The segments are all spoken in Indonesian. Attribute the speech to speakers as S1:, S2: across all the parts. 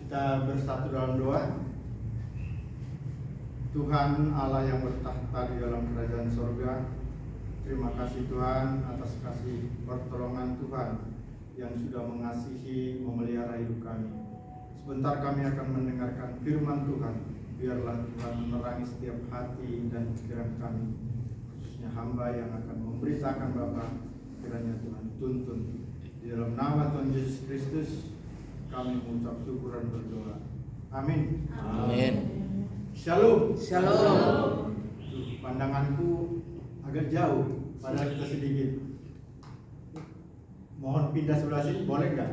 S1: Kita bersatu dalam doa. Tuhan Allah yang bertahta di dalam kerajaan sorga, terima kasih Tuhan atas kasih pertolongan Tuhan yang sudah mengasihi memelihara hidup kami. Sebentar kami akan mendengarkan firman Tuhan. Biarlah Tuhan menerangi setiap hati dan pikiran kami, khususnya hamba yang akan memberitakan Bapa. Kiranya Tuhan tuntun. Di dalam nama Tuhan Yesus Kristus kami mengucap syukur dan berdoa. Amin.
S2: Amin.
S1: Shalom.
S2: Shalom.
S1: Pandanganku agak jauh, padahal kita sedikit. Mohon pindah sebelah sini, boleh nggak,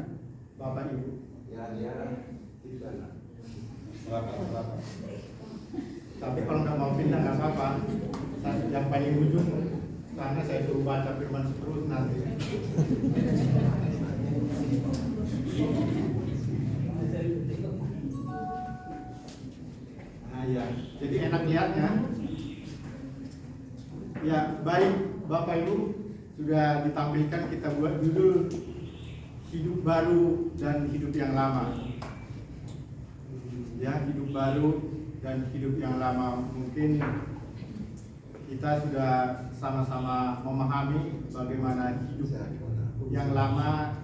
S1: Bapak Ibu?
S3: Ya, di sana.
S1: Bapak. Tapi kalau nggak mau pindah nggak apa-apa. Yang paling ujung, karena saya suruh baca firman terus nanti. Ya, jadi enak lihatnya. Ya, baik Bapak Ibu, sudah ditampilkan kita buat judul hidup baru dan hidup yang lama. Ya, hidup baru dan hidup yang lama. Mungkin kita sudah sama-sama memahami bagaimana hidup yang lama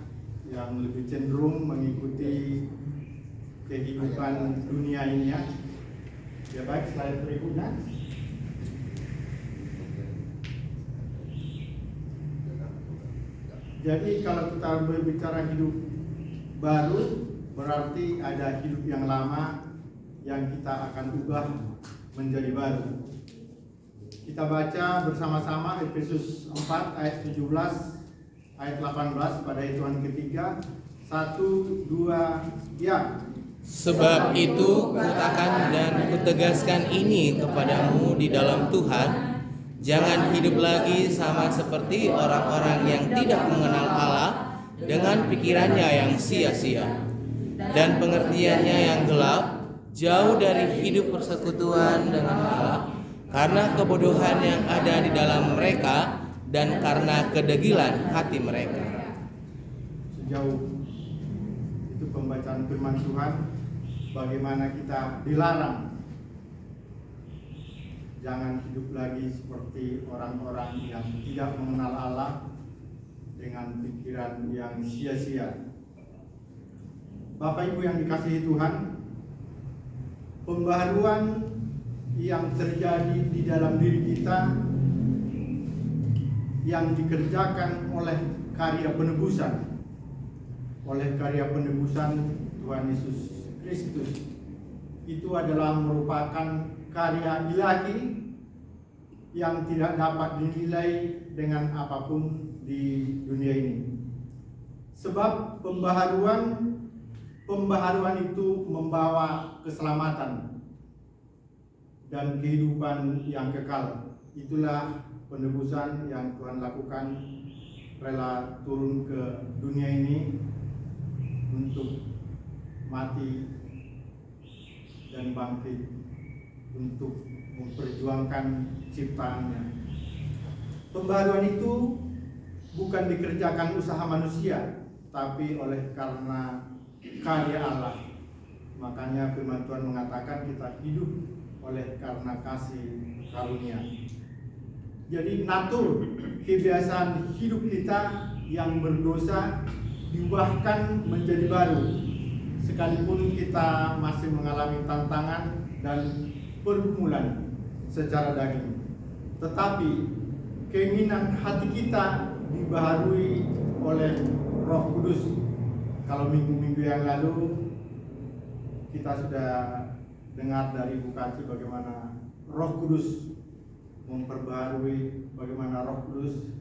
S1: yang lebih cenderung mengikuti kehidupan dunia ini ya. Ya baik, slide berikutnya. Jadi kalau kita berbicara hidup baru, berarti ada hidup yang lama yang kita akan ubah menjadi baru. Kita baca bersama-sama Efesus 4 ayat 17 ayat 18 pada hitungan ketiga. 1, 2, ya.
S2: Sebab itu kutakan dan kutegaskan ini kepadamu di dalam Tuhan, jangan hidup lagi sama seperti orang-orang yang tidak mengenal Allah dengan pikirannya yang sia-sia dan pengertiannya yang gelap, jauh dari hidup persekutuan dengan Allah karena kebodohan yang ada di dalam mereka dan karena kedegilan hati mereka.
S1: Sejauh itu pembacaan firman Tuhan, bagaimana kita dilarang jangan hidup lagi seperti orang-orang yang tidak mengenal Allah dengan pikiran yang sia-sia. Bapak Ibu yang dikasihi Tuhan, pembaharuan yang terjadi di dalam diri kita yang dikerjakan oleh karya penebusan Tuhan Yesus Kristus itu adalah merupakan karya ilahi yang tidak dapat dinilai dengan apapun di dunia ini. Sebab pembaharuan itu membawa keselamatan dan kehidupan yang kekal. Itulah penebusan yang Tuhan lakukan, rela turun ke dunia ini untuk mati dan bangkit untuk memperjuangkan ciptaannya. Pembaharuan itu bukan dikerjakan usaha manusia, tapi oleh karena karya Allah. Makanya firman Tuhan mengatakan kita hidup oleh karena kasih karunia. Jadi natur kebiasaan hidup kita yang berdosa diubahkan menjadi baru, sekalipun kita masih mengalami tantangan dan pergumulan secara daging. Tetapi keinginan hati kita dibaharui oleh Roh Kudus. Kalau minggu-minggu yang lalu kita sudah dengar dari Bu Kaci bagaimana Roh Kudus memperbaharui, bagaimana Roh Kudus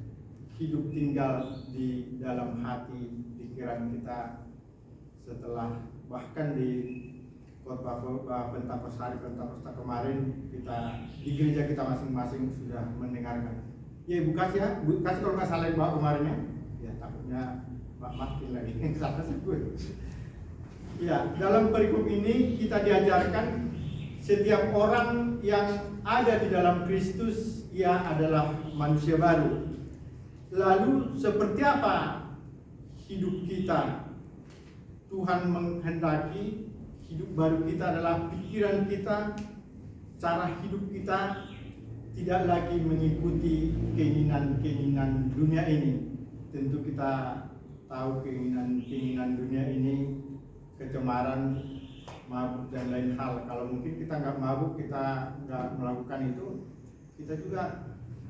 S1: hidup tinggal di dalam hati pikiran kita setelah bahkan di khotbah Pentakosta kemarin kita di gereja kita masing-masing sudah mendengarkan. Ya Bu Kaci ya, Bu Kaci kalau nggak salah bawa kemarinnya, ya takutnya makin lagi yang salah sebut. Ya, dalam perikop ini kita diajarkan setiap orang yang ada di dalam Kristus ia adalah manusia baru. Lalu seperti apa hidup kita? Tuhan menghendaki hidup baru kita adalah pikiran kita, cara hidup kita tidak lagi mengikuti keinginan-keinginan dunia ini. Tentu kita tahu keinginan-keinginan dunia ini, kecemaran, mabuk dan lain hal. Kalau mungkin kita nggak mabuk, kita nggak melakukan itu, kita juga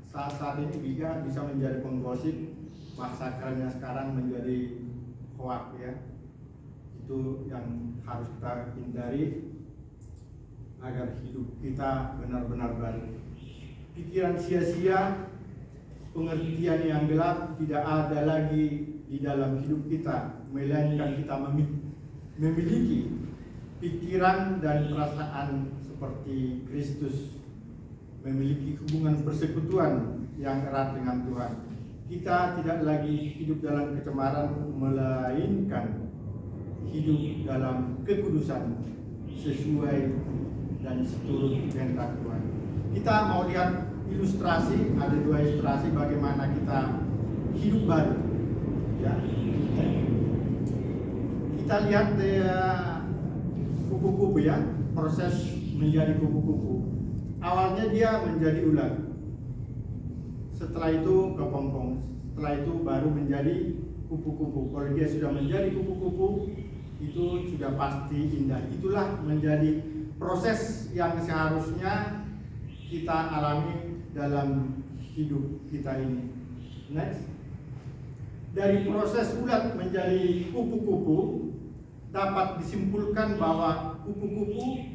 S1: saat-saat ini bisa menjadi penggosip. Bahasa kerennya sekarang menjadi hoak, ya. Itu yang harus kita hindari agar hidup kita benar-benar baru. Pikiran sia-sia, pengertian yang gelap tidak ada lagi di dalam hidup kita, melainkan kita memiliki pikiran dan perasaan seperti Kristus, memiliki hubungan persekutuan yang erat dengan Tuhan. Kita tidak lagi hidup dalam kecemaran, melainkan hidup dalam kekudusan sesuai dan seturut kehendak Tuhan. Kita mau lihat ilustrasi, ada 2 ilustrasi bagaimana kita hidup baru. Ya. Kita lihat kupu-kupu, ya, proses menjadi kupu-kupu. Awalnya dia menjadi ular, setelah itu kepompong, setelah itu baru menjadi kupu-kupu. Kalau dia sudah menjadi kupu-kupu, itu sudah pasti indah. Itulah menjadi proses yang seharusnya kita alami dalam hidup kita ini. Next. Dari proses ulat menjadi kupu-kupu, dapat disimpulkan bahwa kupu-kupu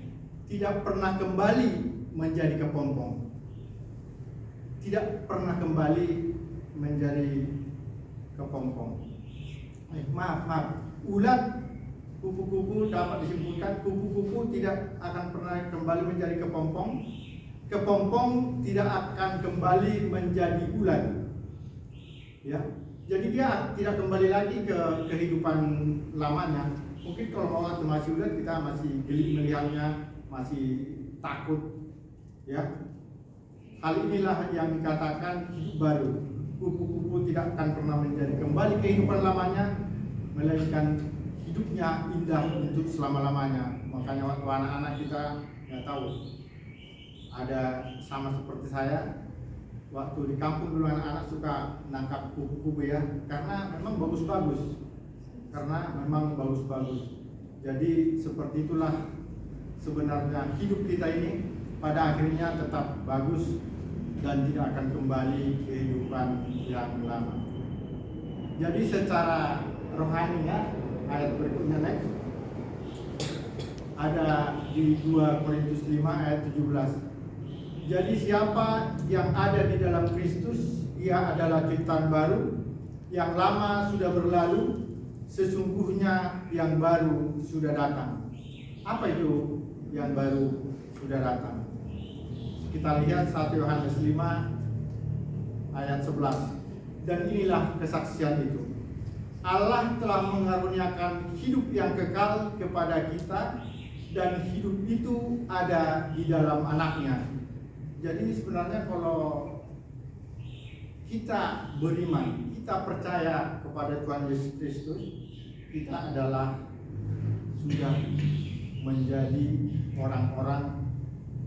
S1: tidak pernah kembali menjadi kepompong. Tidak pernah kembali menjadi kepompong. Maaf. Ulat, kupu-kupu dapat disimpulkan kupu-kupu tidak akan pernah kembali menjadi kepompong. Kepompong tidak akan kembali menjadi ulat. Ya. Jadi dia tidak kembali lagi ke kehidupan lamanya. Mungkin kalau waktu masih ulat kita masih geli melihatnya, masih takut. Ya. Hal inilah yang dikatakan hidup baru. Kupu-kupu tidak akan pernah menjadi kembali kehidupan lamanya, melainkan hidupnya indah untuk selama-lamanya. Makanya waktu anak-anak kita nggak tahu, ada sama seperti saya, waktu di kampung dulu anak-anak suka nangkap kupu-kupu, ya, karena memang bagus-bagus. Jadi seperti itulah sebenarnya hidup kita ini pada akhirnya tetap bagus dan tidak akan kembali kehidupan yang lama. Jadi secara rohaninya, ayat berikutnya next, ada di 2 Korintus 5 ayat 17. Jadi siapa yang ada di dalam Kristus, ia adalah ciptaan baru, yang lama sudah berlalu, sesungguhnya yang baru sudah datang. Apa itu yang baru sudah datang? Kita lihat 1 Yohanes 5 ayat 11. Dan inilah kesaksian itu. Allah telah mengaruniakan hidup yang kekal kepada kita, dan hidup itu ada di dalam Anaknya. Jadi sebenarnya kalau kita beriman, kita percaya kepada Tuhan Yesus Kristus, kita adalah sudah menjadi orang-orang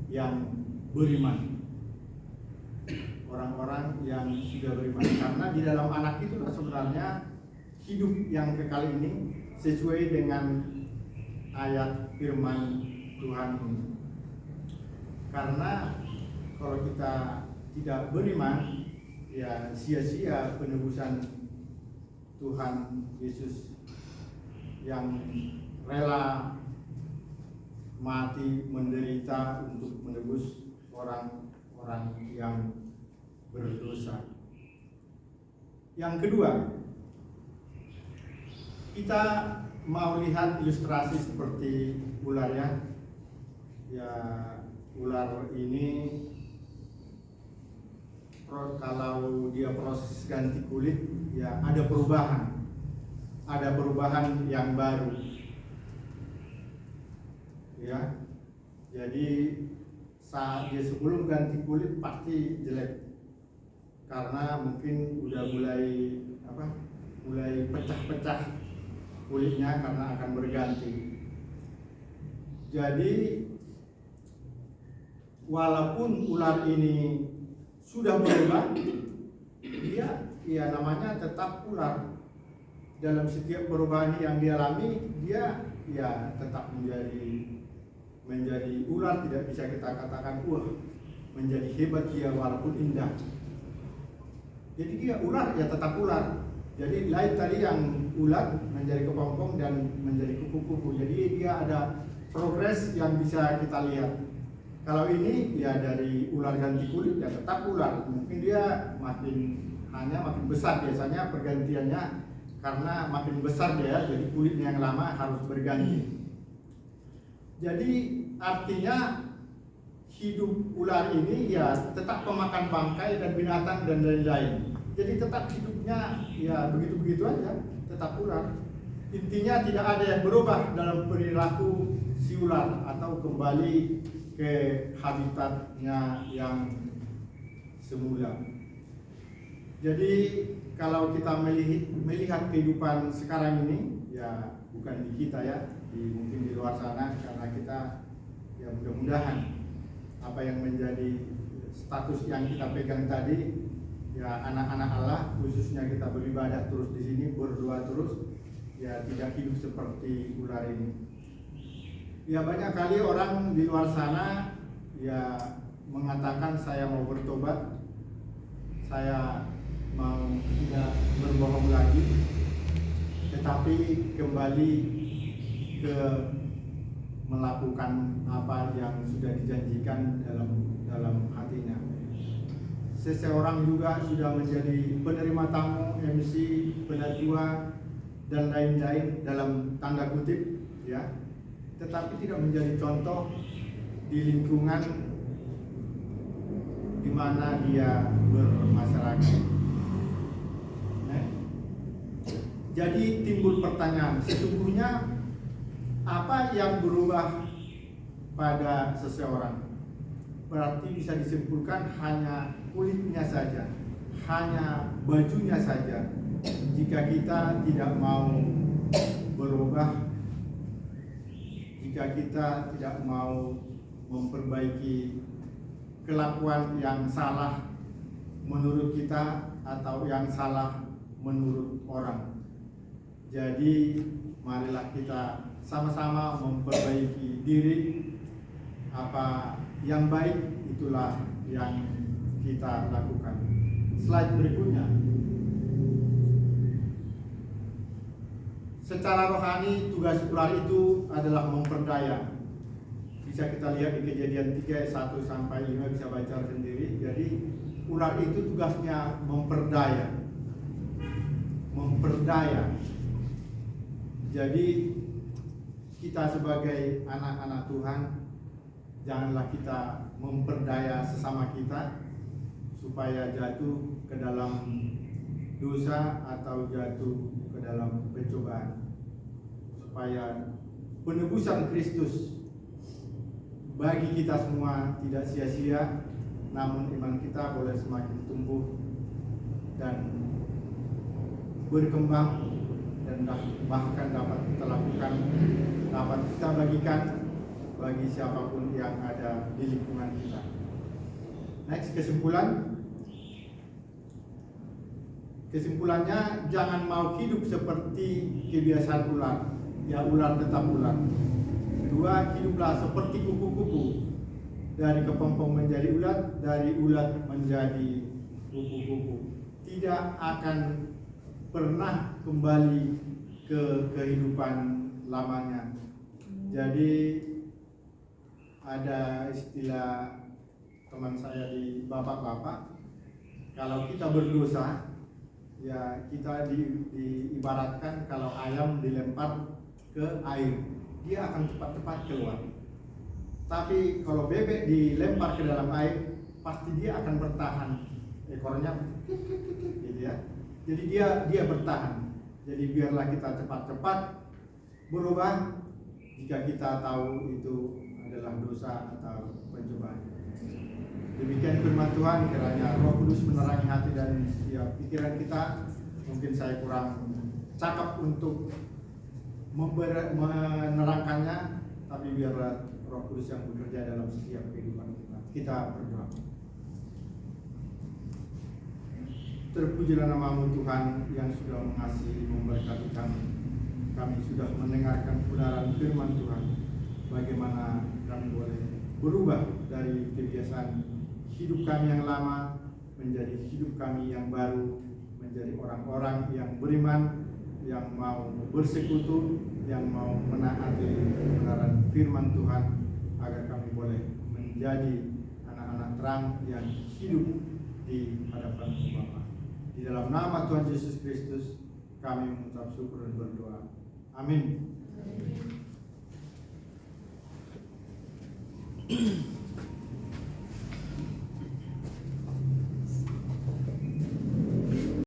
S1: yang beriman. Orang-orang yang sudah beriman. Karena di dalam Anak itulah sebenarnya hidup yang kekal ini, sesuai dengan ayat firman Tuhan ini. Karena kalau kita tidak beriman, ya sia-sia penebusan Tuhan Yesus yang rela mati menderita untuk menebus orang-orang yang berdosa. Yang kedua, kita mau lihat ilustrasi seperti ular, ya. Ya, ular ini kalau dia proses ganti kulit, ya ada perubahan yang baru, ya. Jadi saat dia sebelum ganti kulit pasti jelek, karena mungkin udah mulai pecah-pecah kulitnya karena akan berganti. Jadi walaupun ular ini sudah berubah, dia ya namanya tetap ular. Dalam setiap perubahan yang dialami, dia ya tetap menjadi ular. Tidak bisa kita katakan menjadi hebat dia walaupun indah. Jadi dia ular ya tetap ular. Jadi lain tadi yang ular menjadi kepompong dan menjadi kupu-kupu. Jadi dia ada progres yang bisa kita lihat. Kalau ini ya dari ular ganti kulit ya tetap ular. Mungkin dia makin besar, biasanya pergantiannya karena makin besar dia, jadi kulitnya yang lama harus berganti. Jadi artinya hidup ular ini ya tetap pemakan bangkai dan binatang dan lain-lain. Jadi tetap hidupnya ya begitu-begitu aja, tetap ular. Intinya tidak ada yang berubah dalam perilaku si ular atau kembali ke habitatnya yang semula. Jadi kalau kita melihat kehidupan sekarang ini, ya bukan di kita ya, mungkin di luar sana, karena kita ya mudah-mudahan apa yang menjadi status yang kita pegang tadi, ya anak-anak Allah, khususnya kita beribadah terus di sini, berdoa terus, ya tidak hidup seperti ular ini. Ya banyak kali orang di luar sana ya mengatakan saya mau bertobat, saya mau tidak berbohong lagi, tetapi kembali ke melakukan apa yang sudah dijanjikan dalam hatinya. Seseorang juga sudah menjadi penerima tamu, MC, penatua dan lain-lain dalam tanda kutip, ya, tetapi tidak menjadi contoh di lingkungan di mana dia bermasyarakat. Jadi timbul pertanyaan, sesungguhnya apa yang berubah pada seseorang? Berarti bisa disimpulkan hanya kulitnya saja, hanya bajunya saja. Jika kita tidak mau berubah, jika kita tidak mau memperbaiki kelakuan yang salah menurut kita atau yang salah menurut orang. Jadi marilah kita sama-sama memperbaiki diri. Apa yang baik itulah yang kita lakukan. Slide berikutnya. Secara rohani tugas ular itu adalah memperdaya. Bisa kita lihat di Kejadian 3 ayat 1 sampai 5, bisa baca sendiri. Jadi ular itu tugasnya memperdaya. Memperdaya. Jadi kita sebagai anak-anak Tuhan, janganlah kita memperdaya sesama kita supaya jatuh ke dalam dosa atau jatuh ke dalam pencobaan, supaya penebusan Kristus bagi kita semua tidak sia-sia, namun iman kita boleh semakin tumbuh dan berkembang, dan bahkan dapat kita lakukan, dapat kita bagikan bagi siapapun yang ada di lingkungan kita. Next, kesimpulannya, jangan mau hidup seperti kebiasaan ular. Ya, ular tetap ular. Kedua, hiduplah seperti kupu-kupu. Dari kepompong menjadi ulat, dari ulat menjadi kupu-kupu. Tidak akan pernah kembali ke kehidupan lamanya. Jadi ada istilah teman saya di bapak-bapak, kalau kita berdosa, ya kita diibaratkan kalau ayam dilempar ke air, dia akan cepat-cepat keluar. Tapi kalau bebek dilempar ke dalam air, pasti dia akan bertahan, ekornya gitu ya. Jadi dia bertahan. Jadi biarlah kita cepat-cepat berubah jika kita tahu itu adalah dosa atau pencobaan. Demikian firman Tuhan, kiranya Roh Kudus menerangi hati dan setiap pikiran kita. Mungkin saya kurang cakap untuk menerangkannya, tapi biarlah Roh Kudus yang bekerja dalam setiap kehidupan kita. Kita berdoa. Terpujilah nama-Mu Tuhan yang sudah mengasihi memberkati kami. Kami sudah mendengarkan kebenaran firman Tuhan. Bagaimana kami boleh berubah dari kebiasaan hidup kami yang lama menjadi hidup kami yang baru, menjadi orang-orang yang beriman, yang mau bersekutu, yang mau menaati kebenaran firman Tuhan, agar kami boleh menjadi anak-anak terang yang hidup di hadapan Bapa. Di dalam nama Tuhan Yesus Kristus kami mengucap syukur dan berdoa. Amin.